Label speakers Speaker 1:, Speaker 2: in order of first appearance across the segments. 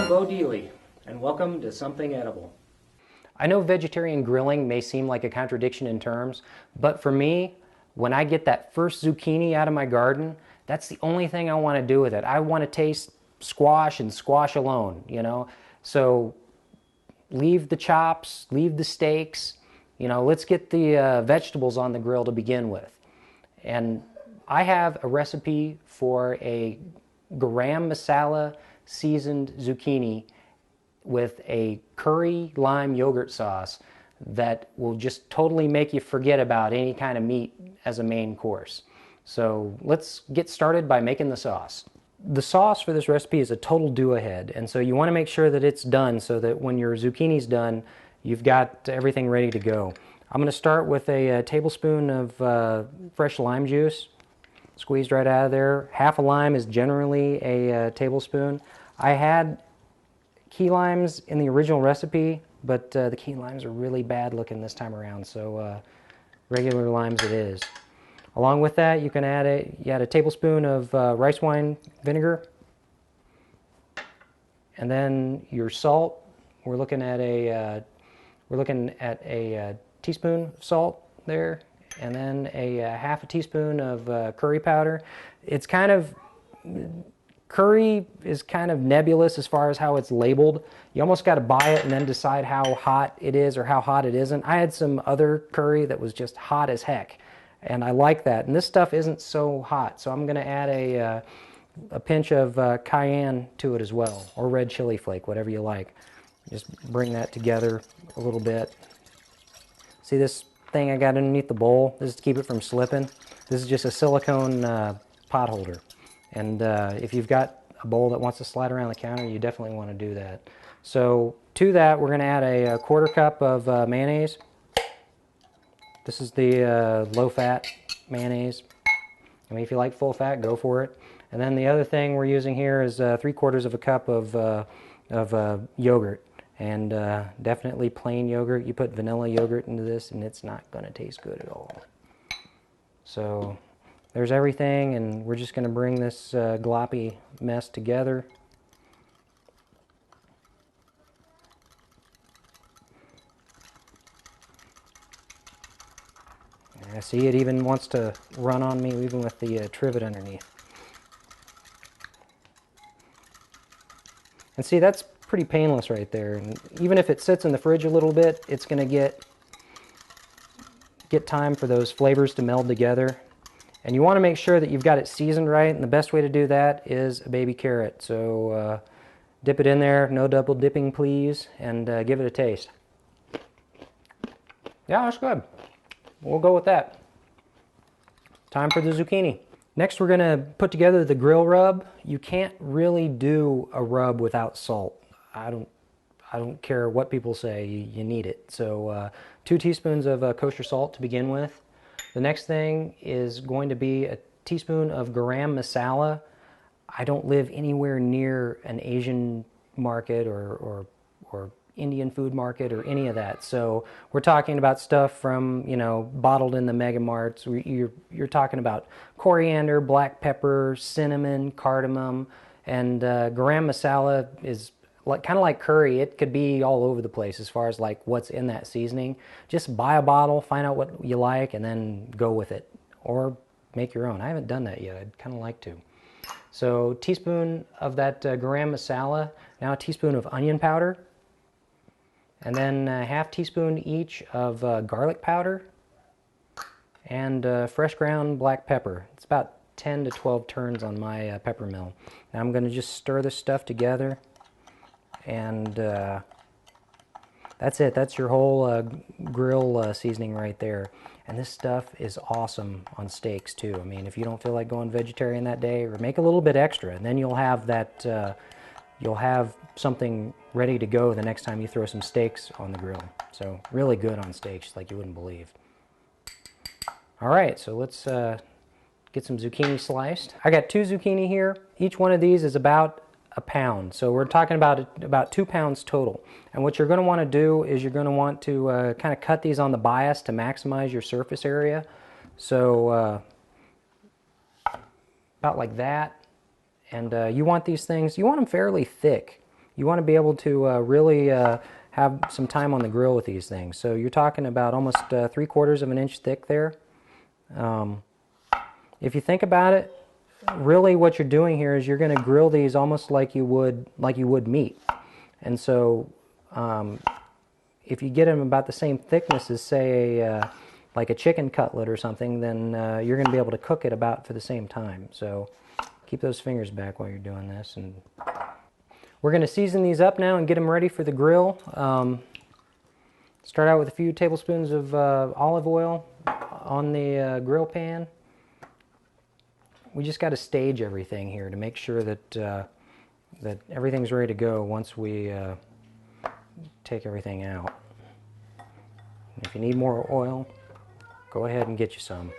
Speaker 1: Bo Deely, and welcome to Something Edible. I know vegetarian grilling may seem like a contradiction in terms, but for me, when I get that first zucchini out of my garden, that's the only thing I want to do with it. I want to taste squash and squash alone, you know? So leave the chops, leave the steaks, you know, let's get the vegetables on the grill to begin with. And I have a recipe for a Garam Masala seasoned zucchini with a curry lime yogurt sauce that will just totally make you forget about any kind of meat as a main course. So let's get started by making the sauce. The sauce for this recipe is a total do-ahead, and so you want to make sure that it's done so that when your zucchini's done, you've got everything ready to go. I'm going to start with a tablespoon of fresh lime juice, squeezed right out of there. Half a lime is generally a tablespoon. I had key limes in the original recipe, but the key limes are really bad looking this time around, so regular limes it is. Along with that, you can add a tablespoon of rice wine vinegar, and then your salt. We're looking at a teaspoon of salt there, and then a half a teaspoon of curry powder. It's kind of curry is kind of nebulous as far as how it's labeled. You almost got to buy it and then decide how hot it is or how hot it isn't. I had some other curry that was just hot as heck, and I like that. And this stuff isn't so hot, so I'm going to add a pinch of cayenne to it as well, or red chili flake, whatever you like. Just bring that together a little bit. See this thing I got underneath the bowl? This is to keep it from slipping. This is just a silicone pot holder. And if you've got a bowl that wants to slide around the counter, you definitely want to do that. So to that, we're going to add a quarter cup of mayonnaise. This is the low-fat mayonnaise. I mean, if you like full fat, go for it. And then the other thing we're using here is 3/4 of a cup of yogurt. And definitely plain yogurt. You put vanilla yogurt into this, and it's not going to taste good at all. So there's everything, and we're just going to bring this gloppy mess together. I see it even wants to run on me even with the trivet underneath. And see, that's pretty painless right there. And even if it sits in the fridge a little bit, it's going to get time for those flavors to meld together. And you want to make sure that you've got it seasoned right, and the best way to do that is a baby carrot. So dip it in there, no double dipping please, and give it a taste. Yeah, that's good. We'll go with that. Time for the zucchini. Next, we're going to put together the grill rub. You can't really do a rub without salt. I don't care what people say, you need it. So 2 teaspoons of kosher salt to begin with. The next thing is going to be a teaspoon of Garam Masala. I don't live anywhere near an Asian market or Indian food market or any of that. So we're talking about stuff from, you know, bottled in the mega marts. You're talking about coriander, black pepper, cinnamon, cardamom, and Garam Masala is kind of like curry. It could be all over the place as far as like what's in that seasoning. Just buy a bottle, find out what you like, and then go with it. Or make your own. I haven't done that yet. I'd kind of like to. So teaspoon of that Garam Masala. Now a teaspoon of onion powder. And then a half teaspoon each of garlic powder. And fresh ground black pepper. It's about 10 to 12 turns on my pepper mill. Now I'm going to just stir this stuff together. And that's it. That's your whole grill seasoning right there. And this stuff is awesome on steaks too. I mean, if you don't feel like going vegetarian that day, or make a little bit extra, and then you'll have that. You'll have something ready to go the next time you throw some steaks on the grill. So really good on steaks, like you wouldn't believe. All right, so let's get some zucchini sliced. I got 2 zucchini here. Each one of these is about a pound. So we're talking about 2 pounds total. And what you're going to want to do is you're going to want to kind of cut these on the bias to maximize your surface area. So about like that. And you want these things, you want them fairly thick. you want to be able to really have some time on the grill with these things. So you're talking about almost 3/4 of an inch thick there. If you think about it, really what you're doing here is you're going to grill these almost like you would meat. And so if you get them about the same thickness as, say, like a chicken cutlet or something, then you're going to be able to cook it about for the same time. So keep those fingers back while you're doing this. And we're going to season these up now and get them ready for the grill. Start out with a few tablespoons of olive oil on the grill pan. We just got to stage everything here to make sure that that everything's ready to go once we take everything out. And if you need more oil, go ahead and get you some.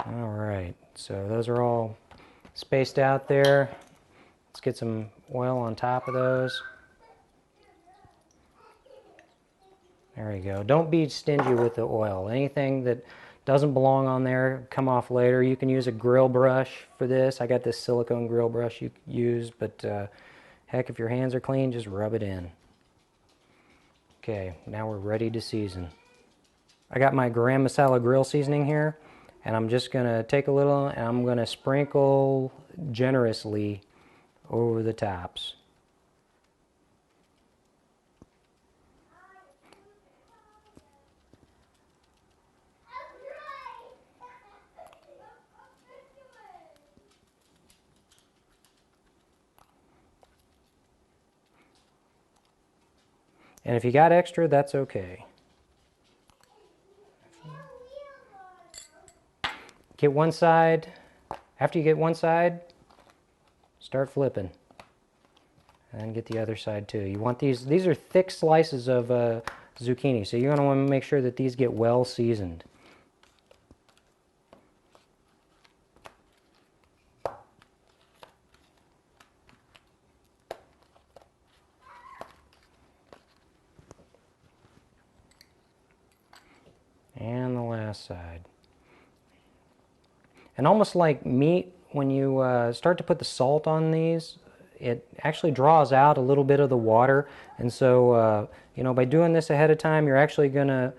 Speaker 1: All right, so those are all spaced out there. Let's get some oil on top of those. There you go. Don't be stingy with the oil. Anything that doesn't belong on there, come off later. You can use a grill brush for this. I got this silicone grill brush you use, but heck, if your hands are clean, just rub it in. Okay, now we're ready to season. I got my Garam Masala grill seasoning here, and I'm just going to take a little and I'm going to sprinkle generously over the tops. And if you got extra, that's okay. Get one side. After you get one side, start flipping. And get the other side too. You want these are thick slices of zucchini, so you're going to want to make sure that these get well seasoned. And the last side. And almost like meat, when you start to put the salt on these, it actually draws out a little bit of the water. And so, you know, by doing this ahead of time, you're actually going to,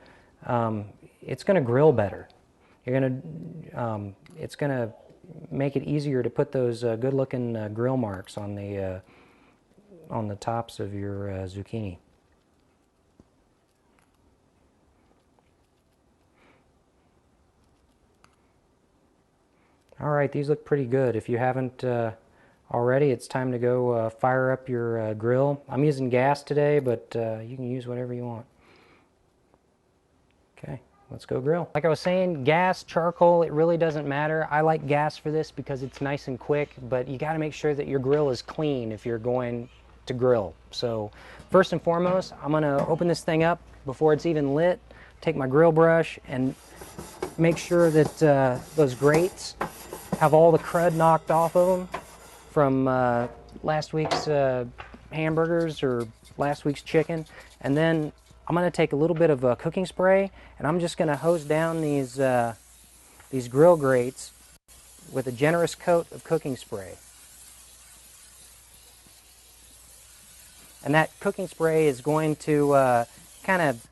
Speaker 1: it's going to grill better. You're going to, it's going to make it easier to put those good-looking grill marks on the tops of your zucchini. All right, these look pretty good. If you haven't already, it's time to go fire up your grill. I'm using gas today, but you can use whatever you want. Okay, let's go grill. Like I was saying, gas, charcoal, it really doesn't matter. I like gas for this because it's nice and quick, but you got to make sure that your grill is clean if you're going to grill. So first and foremost, I'm going to open this thing up before it's even lit, take my grill brush and make sure that those grates have all the crud knocked off of them from last week's hamburgers or last week's chicken. And then I'm going to take a little bit of cooking spray and I'm just going to hose down these grill grates with a generous coat of cooking spray. And that cooking spray is going to kind of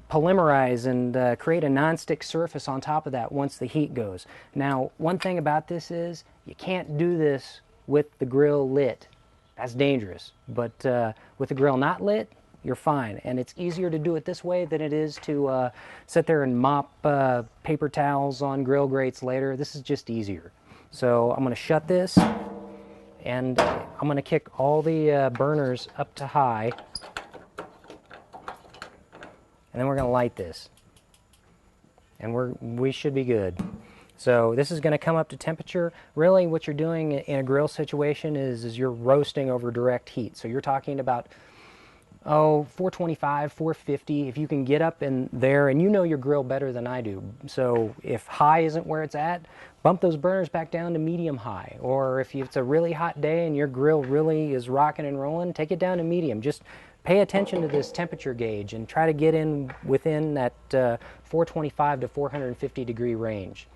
Speaker 1: polymerize and create a non-stick surface on top of that once the heat goes. Now, one thing about this is you can't do this with the grill lit. That's dangerous. But with the grill not lit, you're fine. And it's easier to do it this way than it is to sit there and mop paper towels on grill grates later. This is just easier. So I'm going to shut this and I'm going to kick all the burners up to high. And then we're going to light this. And we should be good. So this is going to come up to temperature. Really what you're doing in a grill situation is you're roasting over direct heat. So you're talking about oh, 425, 450, if you can get up in there, and you know your grill better than I do. So if high isn't where it's at, bump those burners back down to medium high. Or if it's a really hot day and your grill really is rocking and rolling, take it down to medium. Just pay attention to this temperature gauge and try to get in within that 425 to 450 degree range.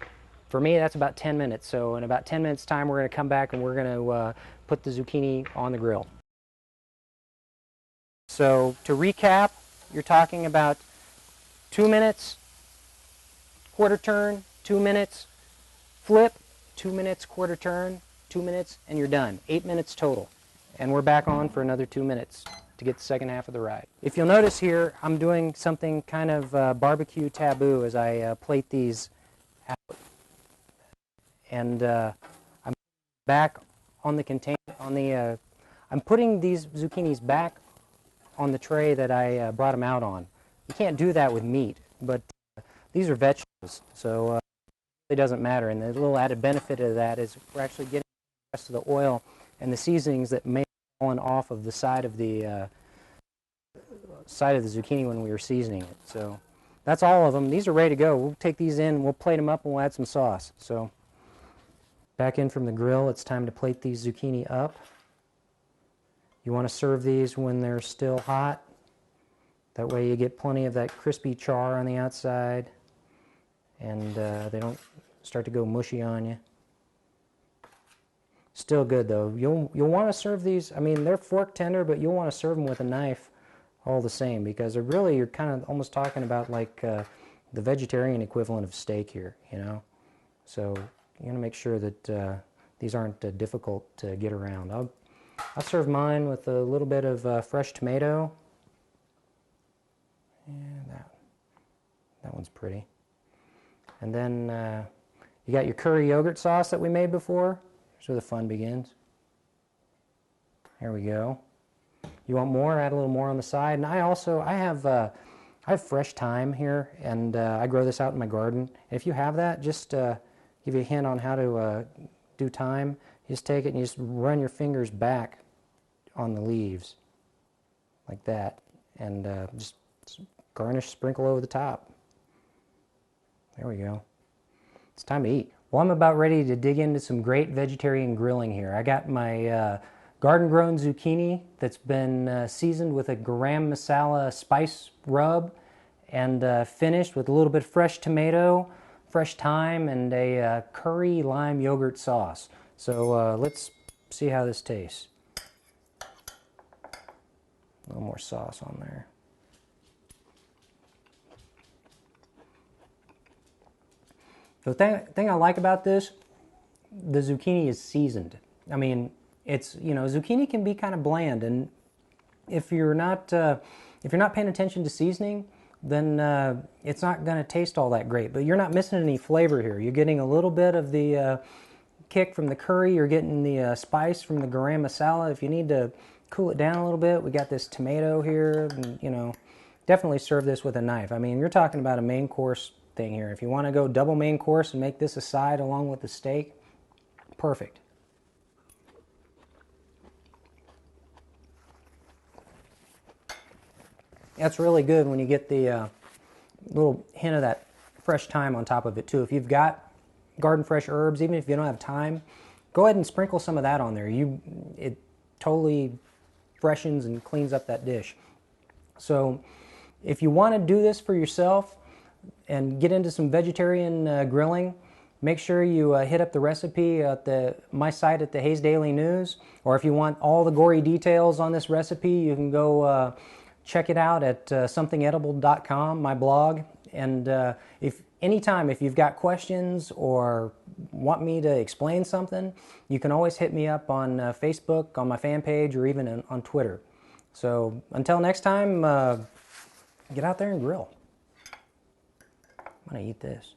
Speaker 1: For me, that's about 10 minutes. So in about 10 minutes time, we're going to come back and we're going to put the zucchini on the grill. So to recap, you're talking about 2 minutes, quarter turn, 2 minutes, flip, 2 minutes, quarter turn, 2 minutes, and you're done. 8 minutes total. And we're back on for another 2 minutes to get the second half of the ride. If you'll notice here, I'm doing something kind of barbecue taboo as I plate these out. And I'm back on the container, I'm putting these zucchinis back on the tray that I brought them out on. You can't do that with meat, but these are vegetables, so it doesn't matter. And the little added benefit of that is we're actually getting the rest of the oil and the seasonings that may have fallen off of the side of the zucchini when we were seasoning it. So that's all of them. These are ready to go. We'll take these in, we'll plate them up, and we'll add some sauce. So back in from the grill, it's time to plate these zucchini up. You want to serve these when they're still hot. That way you get plenty of that crispy char on the outside, and they don't start to go mushy on you. Still good though. You'll want to serve these, I mean, they're fork tender, but you'll want to serve them with a knife all the same, because you're kind of almost talking about like the vegetarian equivalent of steak here, you know. So you want to make sure that these aren't difficult to get around. I'll serve mine with a little bit of fresh tomato. And that one's pretty. And then you got your curry yogurt sauce that we made before. Here's where the fun begins. There we go. You want more? Add a little more on the side. And I have fresh thyme here, and I grow this out in my garden. And if you have that, just give you a hint on how to do thyme. You just take it and you just run your fingers back on the leaves like that, and just garnish, sprinkle over the top. There we go. It's time to eat. Well, I'm about ready to dig into some great vegetarian grilling here. I got my garden-grown zucchini that's been seasoned with a Garam Masala spice rub and finished with a little bit of fresh tomato, fresh thyme, and a curry lime yogurt sauce. So let's see how this tastes. A little more sauce on there. The thing I like about this, the zucchini is seasoned. I mean, it's, you know, zucchini can be kind of bland, and if you're not paying attention to seasoning, then it's not going to taste all that great. But you're not missing any flavor here. You're getting a little bit of the kick from the curry. You're getting the spice from the garam masala. If you need to cool it down a little bit, we got this tomato here. And, you know, definitely serve this with a knife. I mean, you're talking about a main course thing here. If you want to go double main course and make this a side along with the steak, perfect. That's really good when you get the little hint of that fresh thyme on top of it too. If you've got garden fresh herbs, even if you don't have thyme, go ahead and sprinkle some of that on there. It totally freshens and cleans up that dish. So if you want to do this for yourself and get into some vegetarian grilling, make sure you hit up the recipe at my site at the Hayes Daily News, or if you want all the gory details on this recipe, you can go check it out at somethingedible.com, my blog. And if you've got questions or want me to explain something, you can always hit me up on Facebook, on my fan page, or even on Twitter. So until next time, get out there and grill. I'm going to eat this.